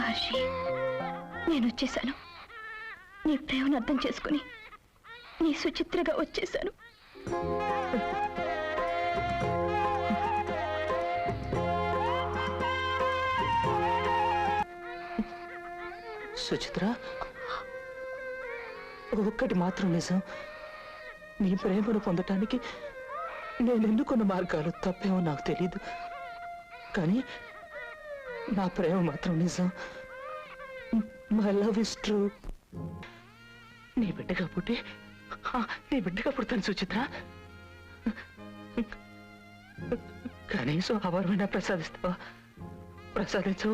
మహర్షి, నేను వచ్చేసాను. నీ ప్రేమను అర్థం చేసుకుని నీ సుచిత్రగా వచ్చేసాను. సుచిత్ర, ఒక్కటి మాత్రం నిజం. నీ ప్రేమను పొందటానికి నేను ఎన్నుకున్న మార్గాలు తప్పేమో నాకు తెలీదు, కానీ నా ప్రేమ మాత్రం నిజం. My love is true. నీ బిడ్డగా పుడతాను సుచిత్ర. కనీసం అవర్మైనా ప్రసాదిస్తావా? ప్రసాదించు.